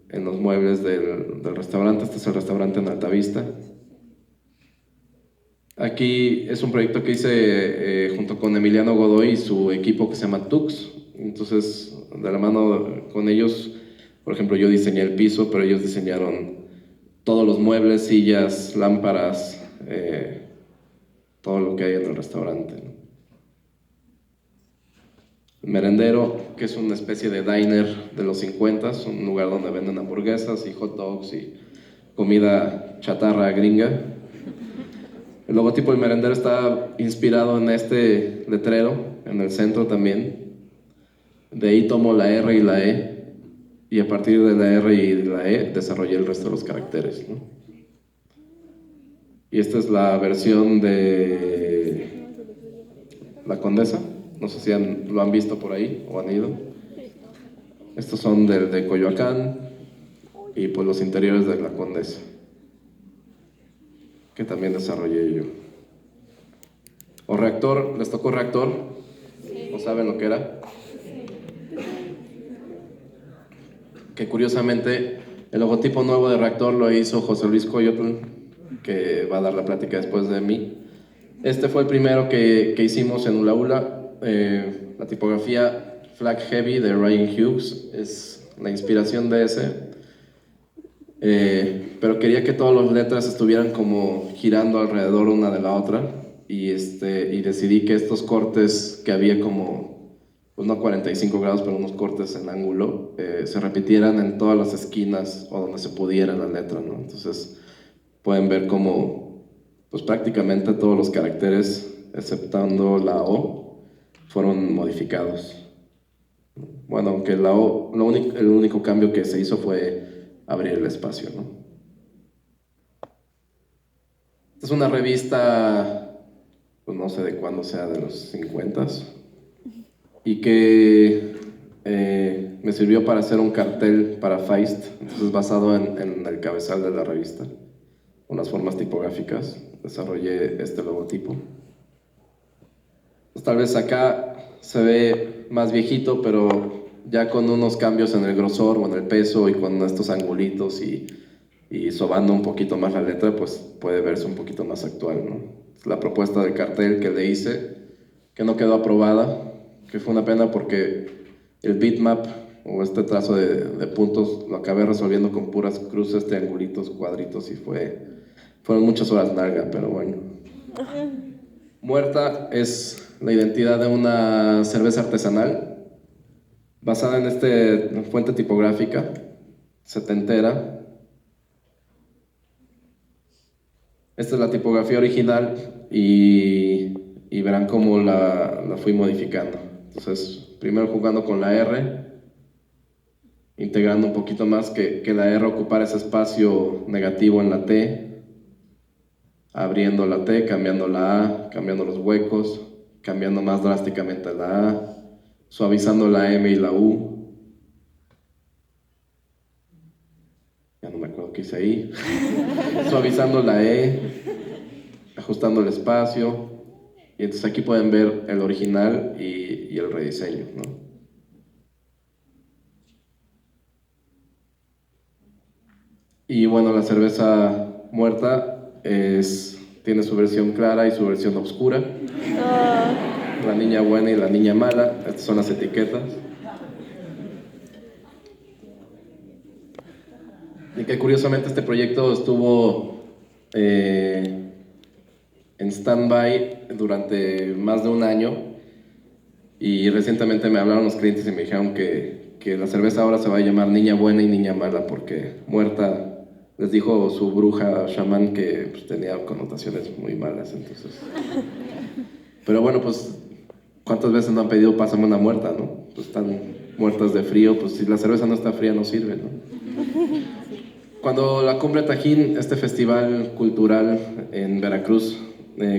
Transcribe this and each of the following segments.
en los muebles del restaurante. Este es el restaurante en Altavista. Aquí es un proyecto que hice junto con Emiliano Godoy y su equipo que se llama Tux. Entonces, de la mano con ellos, por ejemplo, yo diseñé el piso, pero ellos diseñaron todos los muebles, sillas, lámparas, todo lo que hay en el restaurante, ¿no? El Merendero, que es una especie de diner de los 50, un lugar donde venden hamburguesas y hot dogs y comida chatarra gringa. El logotipo del Merendero está inspirado en este letrero, en el centro también. De ahí tomo la R y la E, y a partir de la R y la E desarrollé el resto de los caracteres, ¿no? Y esta es la versión de La Condesa. No sé si lo han visto por ahí o han ido. Estos son de Coyoacán y pues los interiores de La Condesa, que también desarrollé yo. ¿O Reactor? ¿Les tocó Reactor? ¿O saben lo que era? Que curiosamente el logotipo nuevo de Reactor lo hizo José Luis Coyotl, que va a dar la plática después de mí. Este fue el primero que hicimos en Hula Hula. La tipografía Flag Heavy de Ryan Hughes es la inspiración de ese. Pero quería que todas las letras estuvieran como girando alrededor una de la otra, y decidí que estos cortes que había como, pues no 45 grados, pero unos cortes en ángulo, se repitieran en todas las esquinas o donde se pudiera la letra, ¿no? Entonces pueden ver como pues prácticamente todos los caracteres, exceptando la O, fueron modificados. Bueno, aunque la O, el único cambio que se hizo fue abrir el espacio, ¿no? Esta es una revista, pues no sé de cuándo sea, de los 50s, y que me sirvió para hacer un cartel para Feist, entonces basado en el cabezal de la revista, unas formas tipográficas, desarrollé este logotipo. Pues tal vez acá se ve más viejito, pero ya con unos cambios en el grosor o en el peso y con estos angulitos y sobando un poquito más la letra, pues puede verse un poquito más actual, ¿no? Es la propuesta de cartel que le hice, que no quedó aprobada, que fue una pena porque el bitmap o este trazo de puntos lo acabé resolviendo con puras cruces, triangulitos, cuadritos, y fueron muchas horas largas, pero bueno. Muerta es la identidad de una cerveza artesanal basada en esta fuente tipográfica setentera. Esta es la tipografía original y verán cómo la fui modificando. Entonces, primero jugando con la R, integrando un poquito más que la R ocupara ese espacio negativo en la T, abriendo la T, cambiando la A, cambiando los huecos, cambiando más drásticamente la A, suavizando la M y la U. Ya no me acuerdo qué hice ahí. Suavizando la E, ajustando el espacio. Y entonces aquí pueden ver el original y el rediseño, ¿no? Y bueno, la cerveza muerta tiene su versión clara y su versión oscura. La niña buena y la niña mala, estas son las etiquetas. Y que curiosamente este proyecto estuvo en stand-by durante más de un año, y recientemente me hablaron los clientes y me dijeron que la cerveza ahora se va a llamar Niña Buena y Niña Mala, porque muerta les dijo su bruja chamán que pues, tenía connotaciones muy malas, entonces. Pero bueno, pues ¿cuántas veces no han pedido pásame una muerta, no? Pues están muertas de frío, pues si la cerveza no está fría no sirve, ¿no? Cuando la Cumbre Tajín, este festival cultural en Veracruz,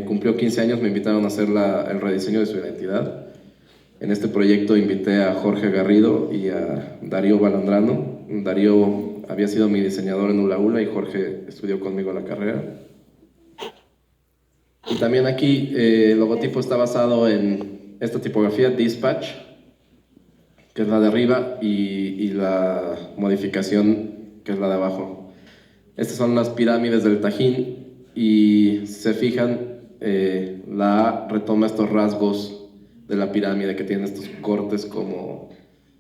cumplió 15 años, me invitaron a hacer el rediseño de su identidad. En este proyecto invité a Jorge Garrido y a Darío Balandrano. Darío había sido mi diseñador en Hula Hula y Jorge estudió conmigo la carrera. Y también aquí el logotipo está basado en esta tipografía, Dispatch, que es la de arriba, y la modificación, que es la de abajo. Estas son las pirámides del Tajín, y si se fijan, la A retoma estos rasgos de la pirámide que tiene estos cortes como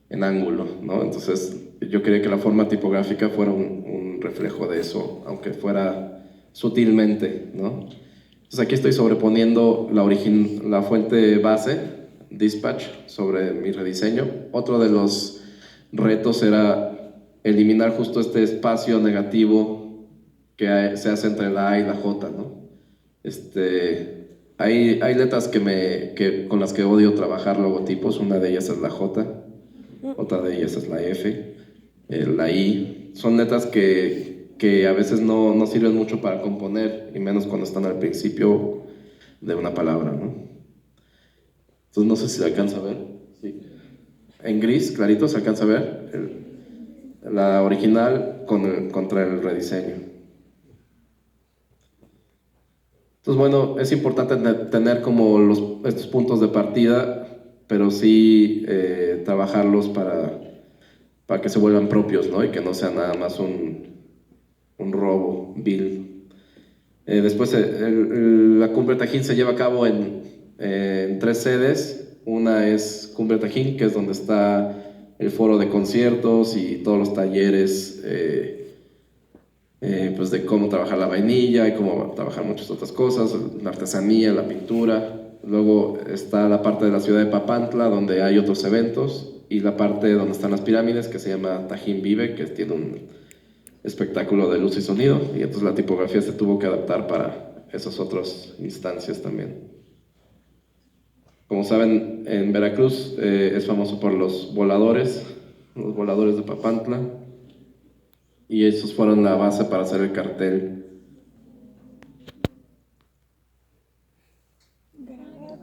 en ángulo, ¿no? Entonces yo quería que la forma tipográfica fuera un reflejo de eso, aunque fuera sutilmente, ¿no? Entonces aquí estoy sobreponiendo la fuente base, Dispatch, sobre mi rediseño. Otro de los retos era eliminar justo este espacio negativo se hace entre la A y la J, ¿no? Hay letras con las que odio trabajar logotipos. Una de ellas es la J, otra de ellas es la F, la I. Son letras que a veces no sirven mucho para componer, y menos cuando están al principio de una palabra, ¿no? Entonces no sé si se alcanza a ver. Sí. En gris, clarito, se alcanza a ver la original contra el rediseño. Entonces, bueno, es importante tener como estos puntos de partida, pero sí trabajarlos para que se vuelvan propios, ¿no? Y que no sea nada más un robo vil. Después, la Cumbre Tajín se lleva a cabo en 3 sedes. Una es Cumbre Tajín, que es donde está el foro de conciertos y todos los talleres, pues de cómo trabajar la vainilla y cómo trabajar muchas otras cosas, la artesanía, la pintura. Luego está la parte de la ciudad de Papantla, donde hay otros eventos, y la parte donde están las pirámides, que se llama Tajín Vive, que tiene un espectáculo de luz y sonido, y entonces la tipografía se tuvo que adaptar para esas otras instancias también. Como saben, en Veracruz es famoso por los voladores de Papantla, y esos fueron la base para hacer el cartel.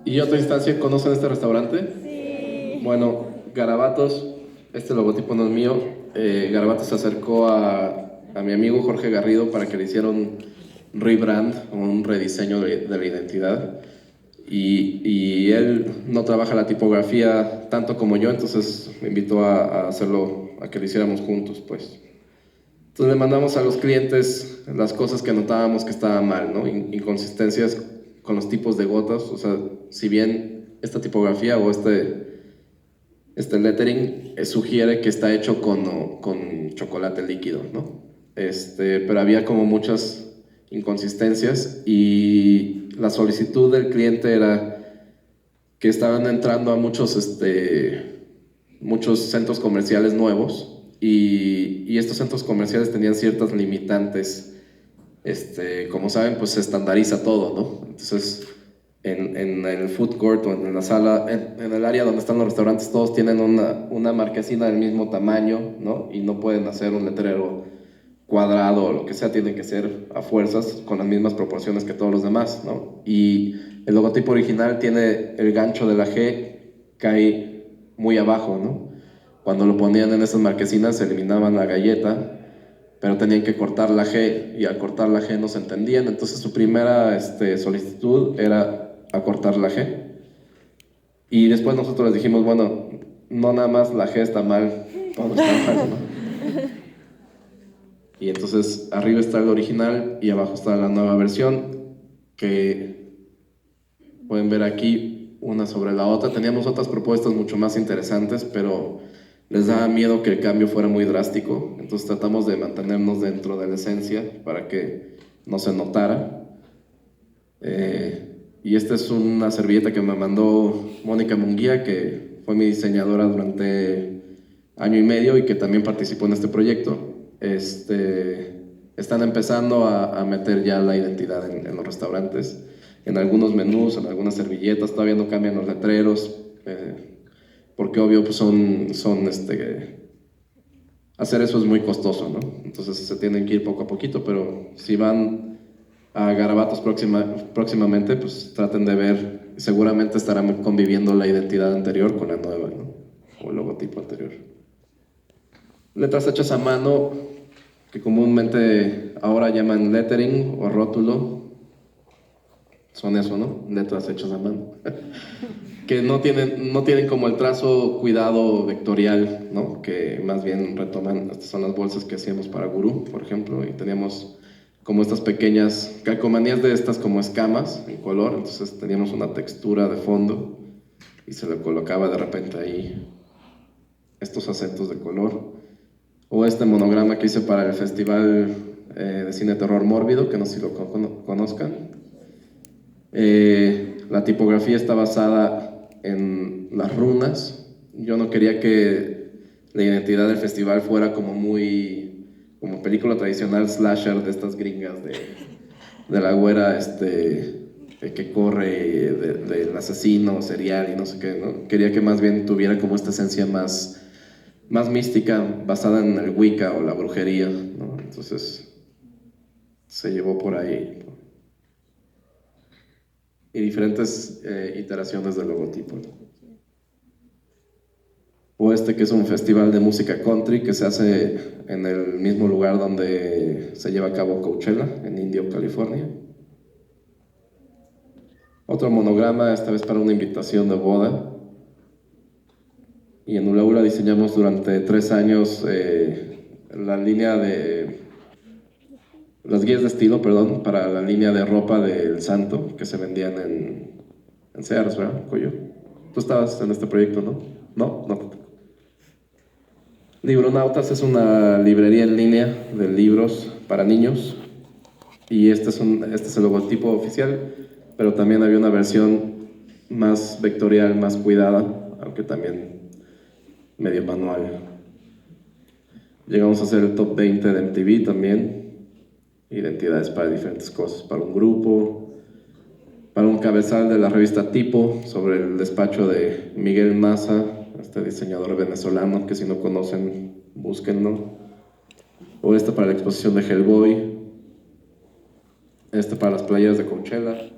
¿Y otra instancia? ¿Conocen este restaurante? Sí. Bueno, Garabatos, este logotipo no es mío. Garabatos se acercó a mi amigo Jorge Garrido para que le hiciera un rebrand, un rediseño de la identidad. Y él no trabaja la tipografía tanto como yo, entonces me invitó a hacerlo, a que lo hiciéramos juntos, pues. Entonces le mandamos a los clientes las cosas que notábamos que estaban mal, ¿no? Inconsistencias con los tipos de gotas. O sea, si bien esta tipografía o este lettering sugiere que está hecho con chocolate líquido, ¿no? Pero había como muchas inconsistencias, y la solicitud del cliente era que estaban entrando a muchos centros comerciales nuevos, y estos centros comerciales tenían ciertas limitantes. Como saben, pues se estandariza todo, ¿no? Entonces, en el food court o en la sala, en el área donde están los restaurantes, todos tienen una marquesina del mismo tamaño, ¿no? Y no pueden hacer un letrero cuadrado o lo que sea, tienen que ser a fuerzas con las mismas proporciones que todos los demás, ¿no? Y el logotipo original tiene el gancho de la G, cae muy abajo, ¿no? Cuando lo ponían en esas marquesinas se eliminaban la galleta, pero tenían que cortar la G, y al cortar la G no se entendían. Entonces su primera solicitud era acortar la G, y después nosotros les dijimos, bueno, no nada más la G está mal, todo está mal, ¿no? Y entonces arriba está el original y abajo está la nueva versión, que pueden ver aquí una sobre la otra. Teníamos otras propuestas mucho más interesantes, pero les daba miedo que el cambio fuera muy drástico, entonces tratamos de mantenernos dentro de la esencia para que no se notara. Y esta es una servilleta que me mandó Mónica Munguía, que fue mi diseñadora durante año y medio y que también participó en este proyecto. Están empezando a meter ya la identidad en los restaurantes, en algunos menús, en algunas servilletas. Todavía no cambian los letreros, porque obvio pues hacer eso es muy costoso, ¿no? Entonces se tienen que ir poco a poquito, pero si van a Garabatos próximamente, pues traten de ver, seguramente estarán conviviendo la identidad anterior con la nueva, ¿no? O el logotipo anterior. Letras hechas a mano, que comúnmente ahora llaman lettering o rótulo. son eso, ¿no? Letras hechas a mano. Que no tienen como el trazo cuidado vectorial, ¿no? Que más bien retoman, estas son las bolsas que hacíamos para Gurú, por ejemplo, y teníamos como estas pequeñas calcomanías de estas como escamas en color, entonces teníamos una textura de fondo y se le colocaba de repente ahí estos acentos de color. O este monograma que hice para el Festival de Cine Terror Mórbido, que no sé si lo conozcan. La tipografía está basada en las runas. Yo no quería que la identidad del festival fuera como película tradicional slasher de estas gringas de la güera que corre del asesino serial y no sé qué, ¿no? Quería que más bien tuviera como esta esencia más mística, basada en el Wicca o la brujería, ¿no? Entonces se llevó por ahí. Y diferentes iteraciones del logotipo. O que es un festival de música country que se hace en el mismo lugar donde se lleva a cabo Coachella, en Indio, California. Otro monograma, esta vez para una invitación de boda. Y en Ulaula diseñamos durante 3 años las guías de estilo, perdón, para la línea de ropa del santo que se vendían en Sears, ¿verdad, Coyo? Tú estabas en este proyecto, ¿no? No. Libronautas es una librería en línea de libros para niños y este es el logotipo oficial, pero también había una versión más vectorial, más cuidada, aunque también medio manual. Llegamos a hacer el top 20 de MTV también, identidades para diferentes cosas, para un grupo, para un cabezal de la revista Tipo sobre el despacho de Miguel Maza, este diseñador venezolano que si no conocen, búsquenlo. O para la exposición de Hellboy, para las playas de Coachella.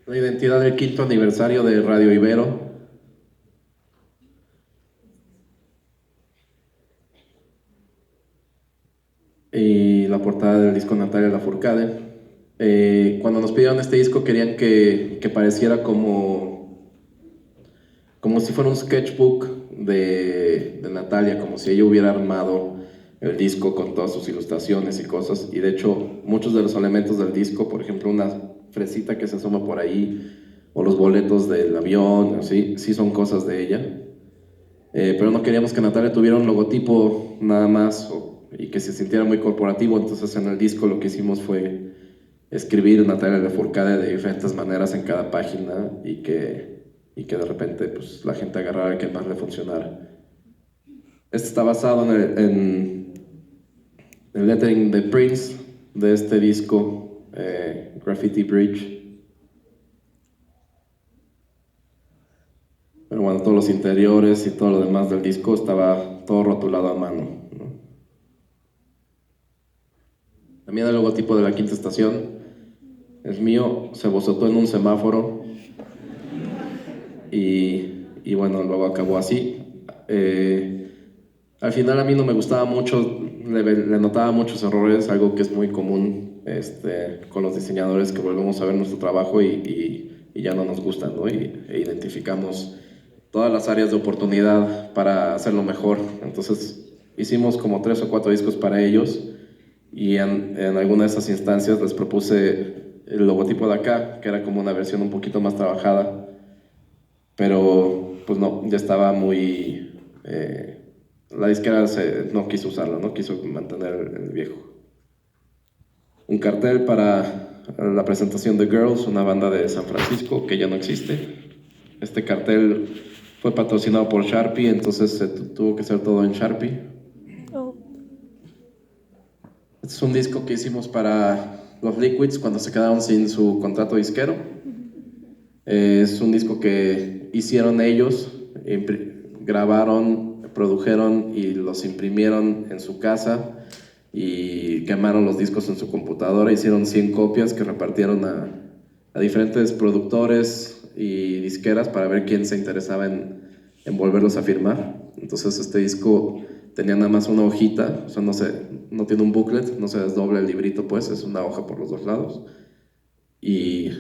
La identidad del 5º aniversario de Radio Ibero. Y la portada del disco Natalia Lafourcade. Cuando nos pidieron este disco querían que pareciera como si fuera un sketchbook de Natalia, como si ella hubiera armado el disco con todas sus ilustraciones y cosas, y de hecho muchos de los elementos del disco, por ejemplo una fresita que se asoma por ahí, o los boletos del avión, así, sí son cosas de ella, pero no queríamos que Natalia tuviera un logotipo nada más y que se sintiera muy corporativo, entonces en el disco lo que hicimos fue escribir Natalia Lafourcade de diferentes maneras en cada página y que de repente pues, la gente agarrara el que más le funcionara. Está basado en el lettering de Prince de este disco, Graffiti Bridge. Pero bueno, todos los interiores y todo lo demás del disco estaba todo rotulado a mano, ¿no? También el logotipo de la 5ª estación es mío, se bozotó en un semáforo y bueno, luego acabó así. Al final a mí no me gustaba mucho, le notaba muchos errores, algo que es muy común con los diseñadores, que volvemos a ver nuestro trabajo y ya no nos gusta, ¿no? E identificamos todas las áreas de oportunidad para hacerlo mejor. Entonces hicimos como 3 o 4 discos para ellos y en alguna de esas instancias les propuse el logotipo de acá, que era como una versión un poquito más trabajada, pero pues no, ya estaba muy... la disquera no quiso usarlo, no quiso mantener el viejo. Un cartel para la presentación de Girls, una banda de San Francisco que ya no existe. Este cartel fue patrocinado por Sharpie, entonces se tuvo que hacer todo en Sharpie. Este es un disco que hicimos para los Liquids cuando se quedaron sin su contrato disquero. Es un disco que hicieron ellos, grabaron, produjeron y los imprimieron en su casa y quemaron los discos en su computadora. Hicieron 100 copias que repartieron a diferentes productores y disqueras para ver quién se interesaba en volverlos a firmar. Entonces este disco tenía nada más una hojita, o sea, no sé, no tiene un booklet, no se desdobla el librito, pues es una hoja por los dos lados y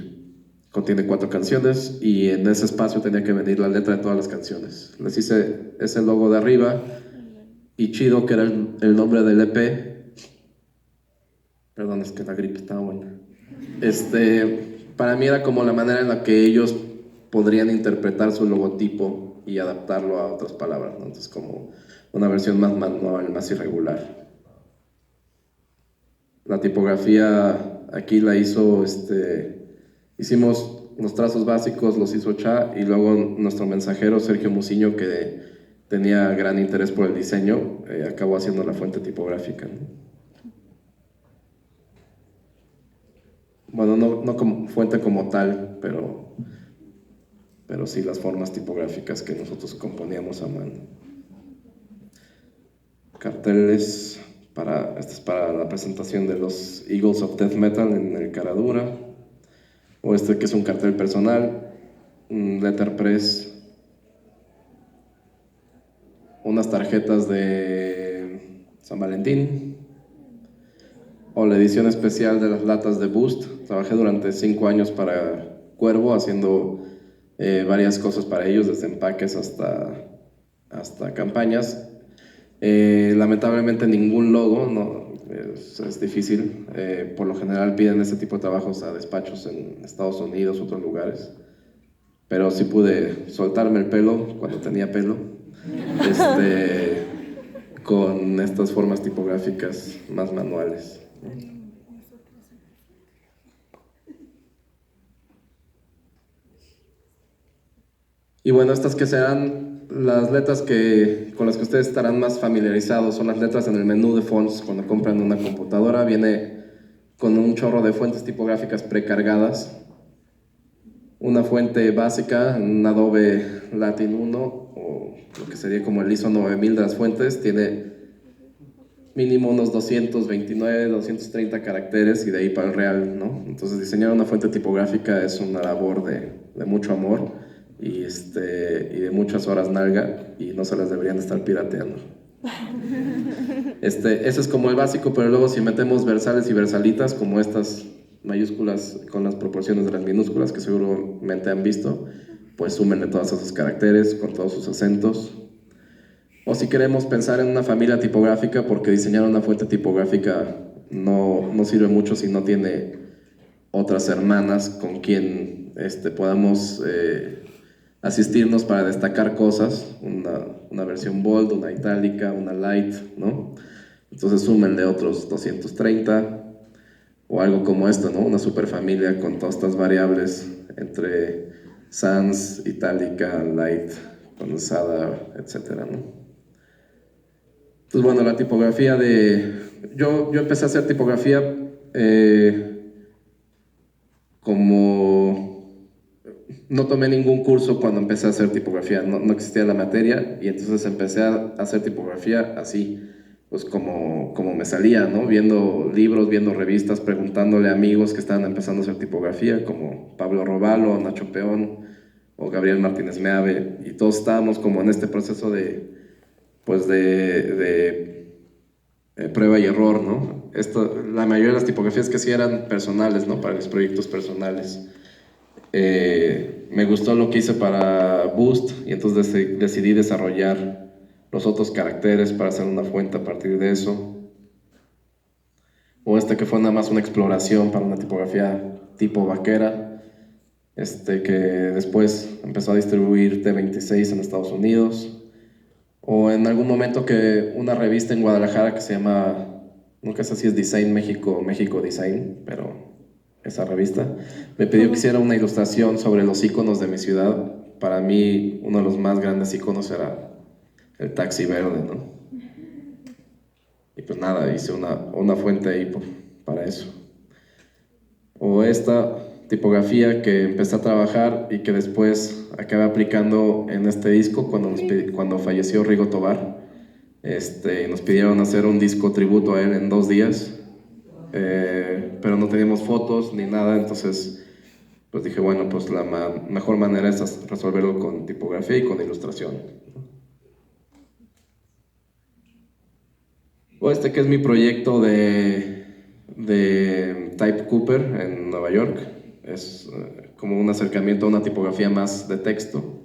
contiene 4 canciones, y en ese espacio tenía que venir la letra de todas las canciones. Les hice ese logo de arriba, y Chido, que era el nombre del EP. Perdón, es que la gripe estaba buena. Para mí era como la manera en la que ellos podrían interpretar su logotipo y adaptarlo a otras palabras, ¿no? Entonces, como una versión más manual, más irregular. La tipografía aquí la hizo, hicimos los trazos básicos, los hizo Cha, y luego nuestro mensajero Sergio Musiño, que tenía gran interés por el diseño, acabó haciendo la fuente tipográfica, ¿no? Bueno, no como fuente como tal, pero sí las formas tipográficas que nosotros componíamos a mano. Carteles, este es para la presentación de los Eagles of Death Metal en el Caradura, o que es un cartel personal, un letterpress, unas tarjetas de San Valentín, o la edición especial de las latas de Boost. Trabajé durante 5 años para Cuervo haciendo varias cosas para ellos, desde empaques hasta campañas. Lamentablemente ningún logo, no, es difícil. Por lo general piden este tipo de trabajos a despachos en Estados Unidos, otros lugares. Pero sí pude soltarme el pelo cuando tenía pelo, con estas formas tipográficas más manuales. Y bueno, estas que serán las letras con las que ustedes estarán más familiarizados son las letras en el menú de fonts. Cuando compran una computadora viene con un chorro de fuentes tipográficas precargadas. Una fuente básica, un Adobe Latin 1, o lo que sería como el ISO 9000 de las fuentes, tiene mínimo unos 229, 230 caracteres, y de ahí para el real, ¿no? Entonces diseñar una fuente tipográfica es una labor de mucho amor y de muchas horas nalga, y no se las deberían estar pirateando. Ese es como el básico, pero luego si metemos versales y versalitas, como estas mayúsculas con las proporciones de las minúsculas que seguramente han visto, pues súmenle todos esos caracteres con todos sus acentos. O si queremos pensar en una familia tipográfica, porque diseñar una fuente tipográfica no sirve mucho si no tiene otras hermanas con quien podamos asistirnos para destacar cosas, una versión bold, una itálica, una light, ¿no? Entonces súmenle otros 230, o algo como esto, ¿no? Una superfamilia con todas estas variables entre sans, itálica, light, condensada, etcétera, ¿no? Pues bueno, la tipografía yo empecé a hacer tipografía como no tomé ningún curso cuando empecé a hacer tipografía, no existía la materia, y entonces empecé a hacer tipografía así, pues como me salía, ¿no? Viendo libros, viendo revistas, preguntándole a amigos que estaban empezando a hacer tipografía, como Pablo Robalo, Nacho Peón o Gabriel Martínez Meave, y todos estábamos como en este proceso de prueba y error, ¿no? La mayoría de las tipografías que sí eran personales, ¿no? Para mis proyectos personales. Me gustó lo que hice para Boost, y entonces decidí desarrollar los otros caracteres para hacer una fuente a partir de eso. O que fue nada más una exploración para una tipografía tipo vaquera, que después empezó a distribuir T26 en Estados Unidos. O en algún momento que una revista en Guadalajara que se llama, nunca sé si es Design México, México Design, pero esa revista me pidió que hiciera una ilustración sobre los iconos de mi ciudad. Para mí uno de los más grandes iconos era el taxi verde, ¿no? Y pues nada, hice una fuente ahí para eso. O esta tipografía que empecé a trabajar y que después acabé aplicando en este disco cuando falleció Rigo Tobar. Nos pidieron hacer un disco tributo a él en 2 días, pero no teníamos fotos ni nada, entonces pues dije, bueno, pues la mejor manera es resolverlo con tipografía y con ilustración. O este que es mi proyecto de Type Cooper en Nueva York. Es como un acercamiento a una tipografía más de texto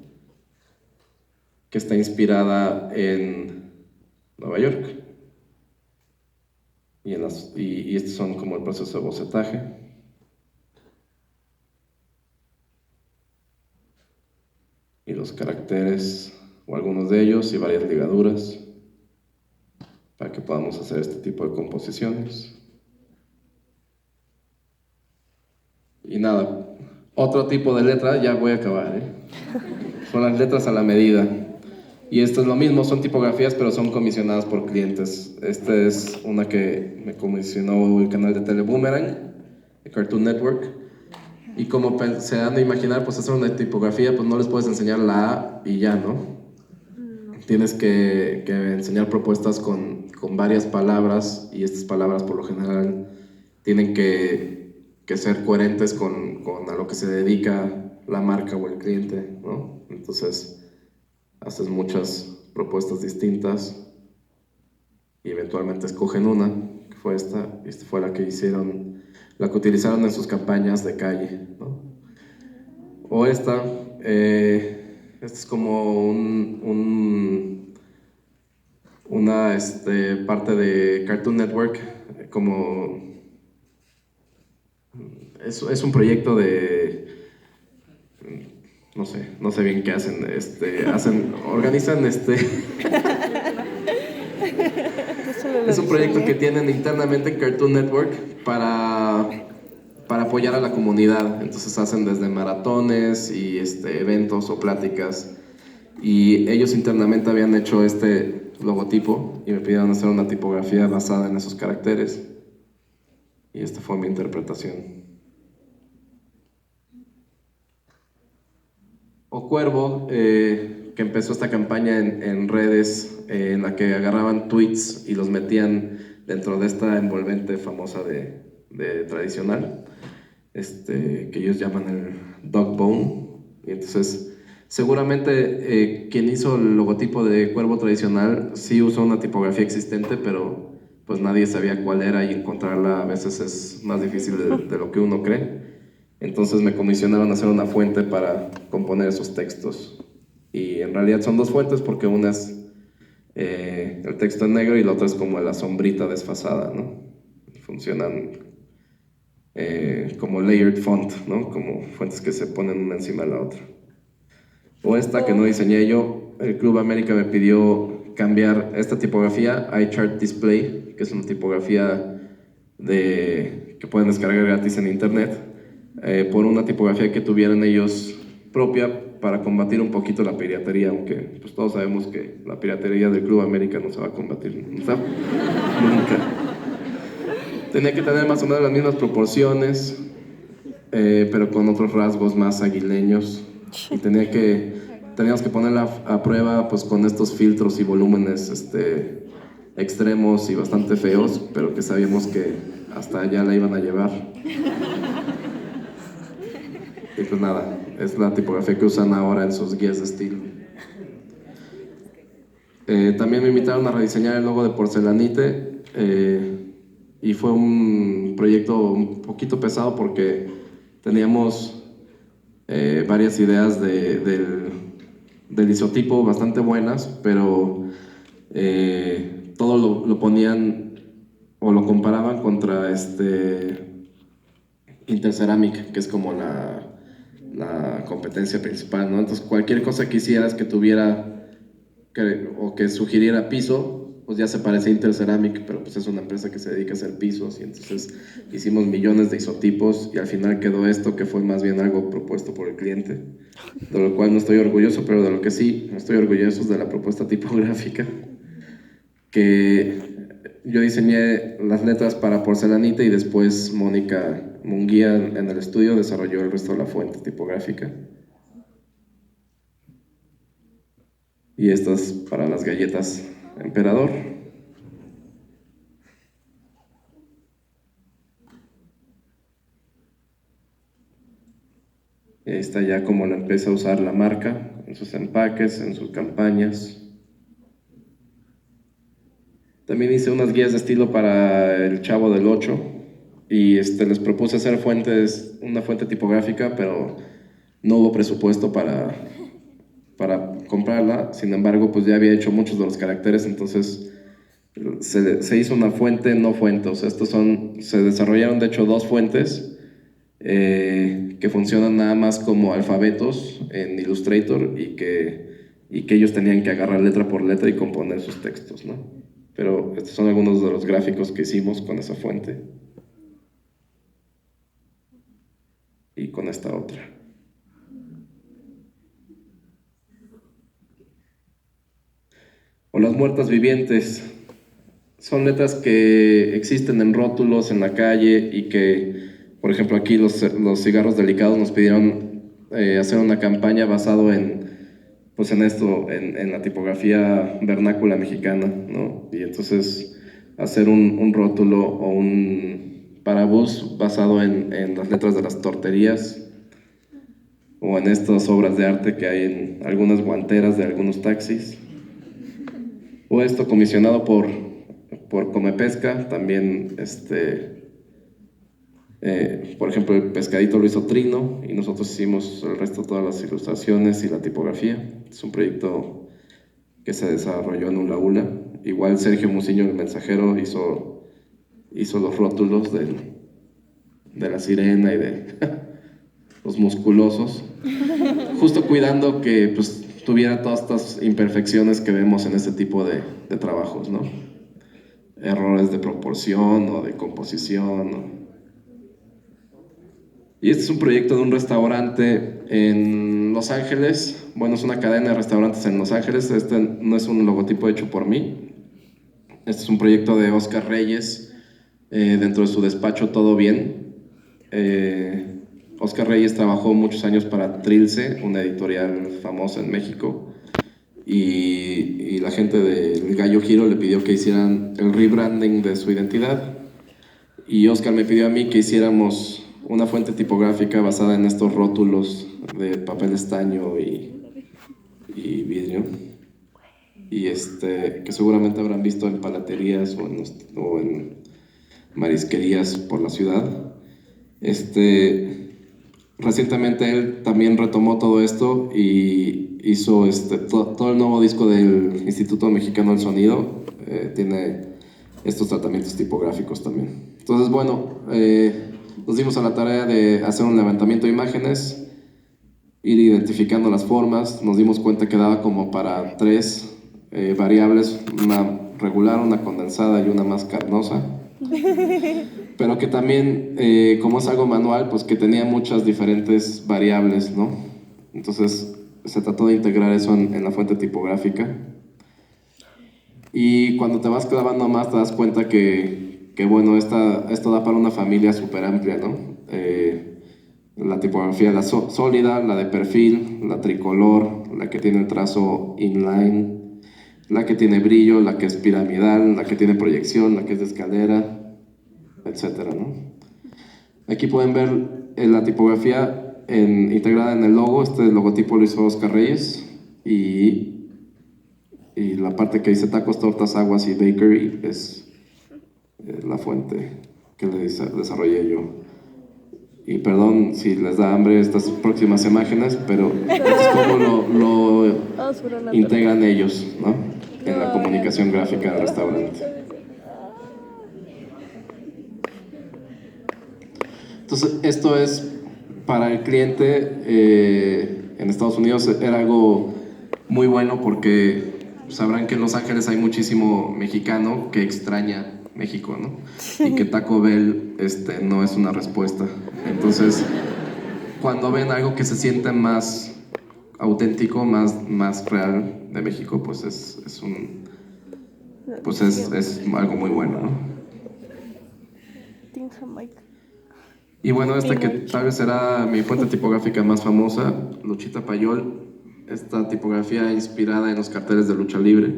que está inspirada en Nueva York. Y estos son como el proceso de bocetaje. Y los caracteres, o algunos de ellos, y varias ligaduras para que podamos hacer este tipo de composiciones. Y nada, otro tipo de letra, ya voy a acabar, son las letras a la medida. Y esto es lo mismo, son tipografías, pero son comisionadas por clientes. Esta es una que me comisionó el canal de Teleboomerang, de Cartoon Network. Y como se han de imaginar, pues hacer una tipografía, pues no les puedes enseñar la A y ya, ¿no? Tienes que enseñar propuestas con varias palabras, y estas palabras por lo general tienen que ser coherentes con a lo que se dedica la marca o el cliente, ¿no? Entonces haces muchas propuestas distintas y eventualmente escogen una, que fue esta, y esta fue la que hicieron, la que utilizaron en sus campañas de calle, ¿no? O esta es como una parte de Cartoon Network, como es un proyecto de, no sé bien qué hacen, organizan es un proyecto que tienen internamente en Cartoon Network para apoyar a la comunidad. Entonces hacen desde maratones y eventos o pláticas. Y ellos internamente habían hecho este logotipo y me pidieron hacer una tipografía basada en esos caracteres. Y esta fue mi interpretación. O Cuervo, que empezó esta campaña en redes, en la que agarraban tweets y los metían dentro de esta envolvente famosa de tradicional, que ellos llaman el dog bone. Y entonces, seguramente quien hizo el logotipo de Cuervo tradicional sí usó una tipografía existente, pero pues nadie sabía cuál era, y encontrarla a veces es más difícil de lo que uno cree. Entonces me comisionaron hacer una fuente para componer esos textos. Y en realidad son dos fuentes, porque una es el texto en negro y la otra es como la sombrita desfasada, ¿no? Funcionan como layered font, ¿no? Como fuentes que se ponen una encima de la otra. O esta que no diseñé yo, el Club América me pidió cambiar esta tipografía a iChart Display, que es una tipografía que pueden descargar gratis en internet, por una tipografía que tuvieran ellos propia, para combatir un poquito la piratería, aunque pues todos sabemos que la piratería del Club América no se va a combatir, ¿no? Nunca. Tenía que tener más o menos las mismas proporciones, pero con otros rasgos más aguileños, y teníamos que ponerla a prueba pues con estos filtros y volúmenes extremos y bastante feos, pero que sabíamos que hasta allá la iban a llevar. Y pues nada, es la tipografía que usan ahora en sus guías de estilo. También me invitaron a rediseñar el logo de Porcelanite, y fue un proyecto un poquito pesado porque teníamos varias ideas del isotipo bastante buenas, pero todo lo ponían o lo comparaban contra Interceramic, que es como la competencia principal, ¿no? Entonces cualquier cosa que hicieras que tuviera o que sugiriera piso, pues ya se parece a Interceramic, pero pues es una empresa que se dedica a hacer pisos, y entonces hicimos millones de isotipos y al final quedó esto, que fue más bien algo propuesto por el cliente, de lo cual no estoy orgulloso, pero de lo que sí estoy orgulloso es de la propuesta tipográfica, que yo diseñé las letras para Porcelanite y después Mónica Munguía en el estudio desarrolló el resto de la fuente tipográfica. Y estas para las galletas Emperador. Y ahí está ya como la empieza a usar la marca en sus empaques, en sus campañas. También hice unas guías de estilo para el Chavo del Ocho y les propuse hacer una fuente tipográfica, pero no hubo presupuesto para comprarla. Sin embargo, pues ya había hecho muchos de los caracteres, entonces se hizo una fuente no fuente. O sea, se desarrollaron de hecho dos fuentes que funcionan nada más como alfabetos en Illustrator y que ellos tenían que agarrar letra por letra y componer sus textos, ¿no? Pero estos son algunos de los gráficos que hicimos con esa fuente y con esta otra. O las muertas vivientes. Son letras que existen en rótulos en la calle y que, por ejemplo, aquí los cigarros delicados nos pidieron hacer una campaña basado pues en esto, en la tipografía vernácula mexicana, ¿no? Y entonces hacer un rótulo o un parabús basado en las letras de las torterías o en estas obras de arte que hay en algunas guanteras de algunos taxis. O esto comisionado por Comepesca, también por ejemplo, el pescadito lo hizo Trino y nosotros hicimos el resto, todas las ilustraciones y la tipografía. Es un proyecto que se desarrolló en Ula. Igual Sergio Musiño, el mensajero, hizo los rótulos de la sirena y de los musculosos, justo cuidando que pues, tuviera todas estas imperfecciones que vemos en este tipo de trabajos, ¿no? Errores de proporción o de composición, ¿no? Y este es un proyecto de un restaurante en Los Ángeles. Bueno, es una cadena de restaurantes en Los Ángeles. Este no es un logotipo hecho por mí. Este es un proyecto de Oscar Reyes, dentro de su despacho Todo Bien. Oscar Reyes trabajó muchos años para Trilce, una editorial famosa en México. Y la gente del Gallo Giro le pidió que hicieran el rebranding de su identidad. Y Oscar me pidió a mí que hiciéramos una fuente tipográfica basada en estos rótulos de papel estaño y vidrio. Y que seguramente habrán visto en palaterías o en marisquerías por la ciudad. Recientemente él también retomó todo esto y hizo todo el nuevo disco del Instituto Mexicano del Sonido. Tiene estos tratamientos tipográficos también. Entonces, bueno, nos dimos a la tarea de hacer un levantamiento de imágenes, ir identificando las formas. Nos dimos cuenta que daba como para 3 variables, una regular, una condensada y una más carnosa. Pero que también, como es algo manual, pues que tenía muchas diferentes variables, ¿no? Entonces se trató de integrar eso en la fuente tipográfica. Y cuando te vas clavando más te das cuenta que bueno, esto da para una familia súper amplia, ¿no? La tipografía, la sólida, la de perfil, la tricolor, la que tiene el trazo inline, la que tiene brillo, la que es piramidal, la que tiene proyección, la que es de escalera, etcétera, ¿no? Aquí pueden ver la tipografía integrada en el logo. Este logotipo lo hizo Oscar Reyes y la parte que dice tacos, tortas, aguas y bakery es la fuente que le desarrollé yo. Y perdón si les da hambre estas próximas imágenes, pero esto es como lo integran ellos, ¿no? En la comunicación gráfica del restaurante. Entonces, esto es para el cliente en Estados Unidos. Era algo muy bueno porque sabrán que en Los Ángeles hay muchísimo mexicano que extraña México, ¿no? Y que Taco Bell no es una respuesta. Entonces, cuando ven algo que se siente más auténtico, más real de México, pues es algo muy bueno, ¿no? Y bueno, que tal vez será mi fuente tipográfica más famosa, Luchita Payol. Esta tipografía inspirada en los carteles de lucha libre.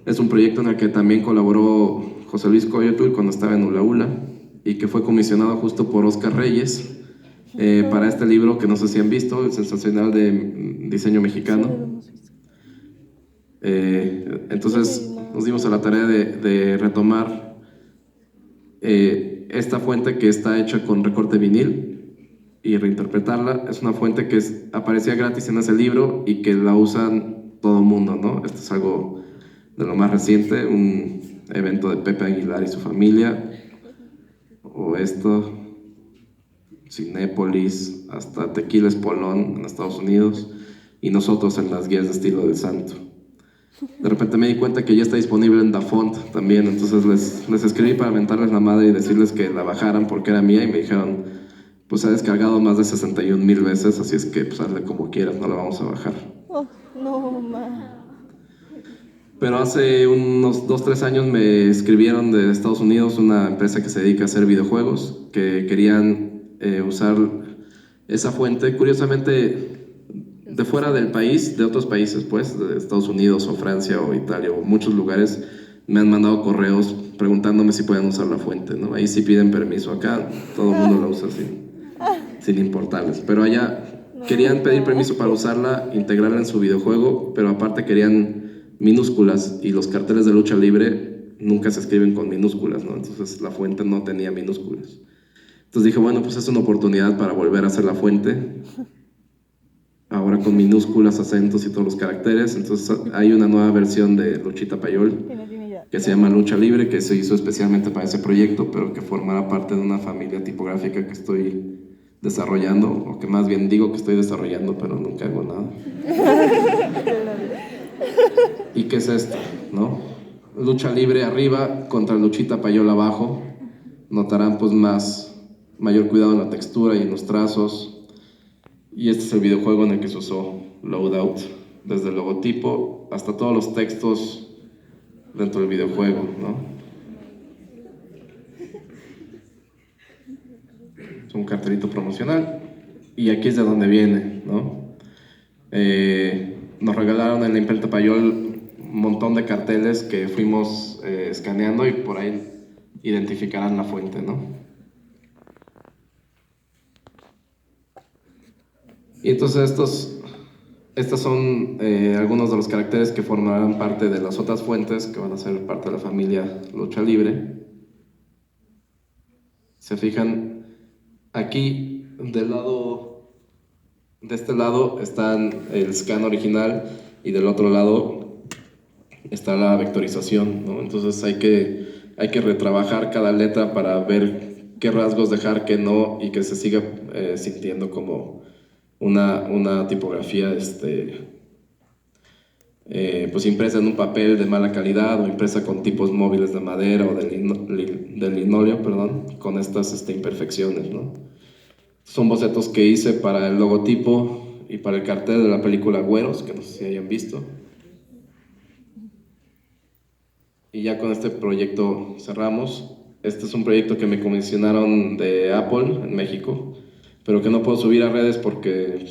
Es un proyecto en el que también colaboró José Luis Coyotl cuando estaba en Ula y que fue comisionado justo por Oscar Reyes para este libro que no sé si han visto, el sensacional de diseño mexicano. Entonces nos dimos a la tarea de retomar esta fuente que está hecha con recorte vinil y reinterpretarla. Es una fuente que aparecía gratis en ese libro y que la usan todo el mundo, ¿no? Esto es algo de lo más reciente, un evento de Pepe Aguilar y su familia, o esto, Cinépolis, hasta Tequila Espolón en Estados Unidos, y nosotros en las guías de estilo del santo. De repente me di cuenta que ya está disponible en DaFont también, entonces les escribí para mentarles la madre y decirles que la bajaran porque era mía, y me dijeron, pues ha descargado más de 61,000 veces, así es que pues hazle como quieras, no la vamos a bajar. Oh, no, ma. Pero hace unos 2-3 años me escribieron de Estados Unidos, una empresa que se dedica a hacer videojuegos, que querían usar esa fuente, curiosamente de fuera del país, de otros países, pues, de Estados Unidos o Francia o Italia o muchos lugares, me han mandado correos preguntándome si pueden usar la fuente, ¿no? Ahí sí piden permiso, acá todo el mundo la usa sin importarles, pero allá querían pedir permiso para usarla, integrarla en su videojuego, pero aparte querían minúsculas, y los carteles de lucha libre nunca se escriben con minúsculas, ¿no? Entonces la fuente no tenía minúsculas. Entonces dije, bueno, pues es una oportunidad para volver a hacer la fuente, ahora con minúsculas, acentos y todos los caracteres. Entonces hay una nueva versión de Luchita Payol que se llama Lucha Libre, que se hizo especialmente para ese proyecto, pero que formará parte de una familia tipográfica que estoy desarrollando, o que más bien digo que estoy desarrollando, pero nunca hago nada. ¿Y qué es esto, no? Lucha Libre arriba contra Luchita Payol abajo. Notarán pues mayor cuidado en la textura y en los trazos. Y este es el videojuego en el que se usó Loadout, desde el logotipo hasta todos los textos dentro del videojuego, ¿no? Es un cartelito promocional, y aquí es de donde viene, ¿no? Nos regalaron en la imprenta Payol un montón de carteles que fuimos escaneando, y por ahí identificarán la fuente, ¿no? Y entonces estos son algunos de los caracteres que formarán parte de las otras fuentes que van a ser parte de la familia Lucha Libre. Se fijan, aquí de este lado está el scan original, y del otro lado está la vectorización, ¿no? Entonces hay que retrabajar cada letra para ver qué rasgos dejar, qué no, y que se siga sintiendo como una tipografía pues impresa en un papel de mala calidad, o impresa con tipos móviles de madera o de linóleo, perdón, con estas imperfecciones, ¿no? Son bocetos que hice para el logotipo y para el cartel de la película Güeros, que no sé si hayan visto. Y ya con este proyecto cerramos. Este es un proyecto que me comisionaron de Apple en México, pero que no puedo subir a redes porque